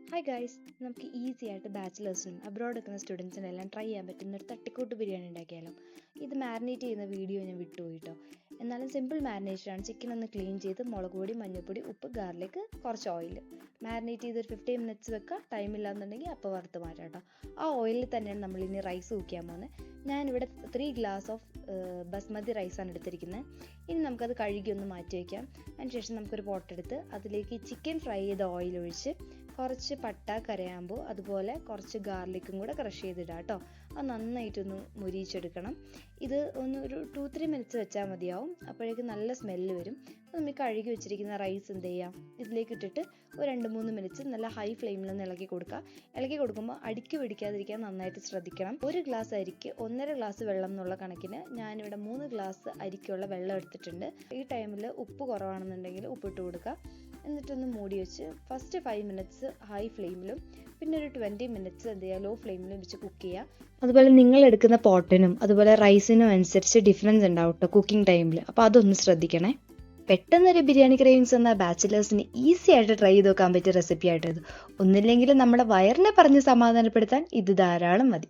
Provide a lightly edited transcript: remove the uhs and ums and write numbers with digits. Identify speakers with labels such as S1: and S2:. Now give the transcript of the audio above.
S1: Hi guys, നമുക്ക് easy ആയിട്ട് ബാച്ചിലേഴ്സിനും abroad നിൽക്കുന്ന സ്റ്റുഡൻസിനും എല്ലാം ട്രൈ ചെയ്യാൻ പറ്റുന്ന ഒരു തട്ടിക്കൂട്ട് ബിരിയാണി ഉണ്ടാക്കിയാലോ. ഇത് മാരിനേറ്റ് ചെയ്യുന്ന വീഡിയോ ഞാൻ വിട്ടുപോയി കേട്ടോ. എന്നാലും സിമ്പിൾ മാരിനേഷനാണ്. ചിക്കൻ ഒന്ന് ക്ലീൻ ചെയ്ത് മുളക് പൊടി, മഞ്ഞൾപ്പൊടി, ഉപ്പ്, ഗാർലിക്, കുറച്ച് ഓയിൽ മാരിനേറ്റ് ചെയ്ത് ഒരു 15 മിനിറ്റ്സ് വെക്കുക. ടൈം ഇല്ലാന്നുണ്ടെങ്കിൽ അപ്പോൾ വറുത്ത് മാറ്റാം കേട്ടോ. ആ ഓയിലിൽ തന്നെയാണ് നമ്മൾ ഇനി റൈസ് കുക്ക് ചെയ്യാൻ പോകുന്നത്. ഞാനിവിടെ 3 ഗ്ലാസ് ഓഫ് ബസ്മതി റൈസാണ് എടുത്തിരിക്കുന്നത്. ഇനി നമുക്കത് കഴുകി ഒന്ന് മാറ്റി വയ്ക്കാം. അതിനുശേഷം നമുക്കൊരു പോട്ടെടുത്ത് അതിലേക്ക് ചിക്കൻ ഫ്രൈ ചെയ്ത ഓയിൽ ഒഴിച്ച് കുറച്ച് പട്ട, കരയാമ്പൂ, അതുപോലെ കുറച്ച് ഗാർലിക്കും കൂടെ ക്രഷ് ചെയ്തിടാം കേട്ടോ. അത് നന്നായിട്ടൊന്ന് മുരിയിച്ചെടുക്കണം. ഇത് ഒരു 2-3 മിനിറ്റ്സ് വെച്ചാൽ മതിയാവും. അപ്പോഴേക്കും നല്ല സ്മെല്ല് വരും. അപ്പോൾ നമ്മൾ കഴുകി വെച്ചിരിക്കുന്ന റൈസ് എന്ത് ചെയ്യാം, ഇതിലേക്ക് ഇട്ടിട്ട് ഒരു 2-3 മിനിറ്റ്സ് നല്ല ഹൈ ഫ്ലെയിമിൽ ഒന്ന് ഇളക്കി കൊടുക്കുക. ഇളക്കി കൊടുക്കുമ്പോൾ അടിക്ക് പിടിക്കാതിരിക്കാൻ നന്നായിട്ട് ശ്രദ്ധിക്കണം. 1 ഗ്ലാസ് അരിക്ക് 1.5 ഗ്ലാസ് വെള്ളം എന്നുള്ള കണക്കിന് ഞാനിവിടെ 3 ഗ്ലാസ് അരിക്കുള്ള വെള്ളം എടുത്തിട്ടുണ്ട്. ഈ ടൈമിൽ ഉപ്പ് കുറവാണെന്നുണ്ടെങ്കിൽ ഉപ്പിട്ട് കൊടുക്കുക. എന്നിട്ടൊന്ന് മൂടി വെച്ച് ഫസ്റ്റ് 5 മിനിറ്റ്സ് ഹൈ ഫ്ലെയിമിലും പിന്നെ ഒരു 20 മിനിറ്റ്സ് എന്ത് ചെയ്യുക, ലോ ഫ്ലെയിമിലും വെച്ച് കുക്ക് ചെയ്യുക. അതുപോലെ നിങ്ങൾ എടുക്കുന്ന പോട്ടിനും അതുപോലെ റൈസിനും അനുസരിച്ച് ഡിഫറൻസ് ഉണ്ടാവും കേട്ടോ കുക്കിംഗ് ടൈമിൽ. അപ്പോൾ അതൊന്ന് ശ്രദ്ധിക്കണേ. പെട്ടെന്നൊരു ബിരിയാണി ക്രേവിങ്സ് എന്ന ബാച്ചിലേഴ്സിന് ഈസി ആയിട്ട് ട്രൈ ചെയ്ത് നോക്കാൻ പറ്റിയ റെസിപ്പി ആയിട്ട് ഇത്. ഒന്നില്ലെങ്കിലും നമ്മുടെ വയറിനെ പറഞ്ഞ് സമാധാനപ്പെടുത്താൻ ഇത് ധാരാളം മതി.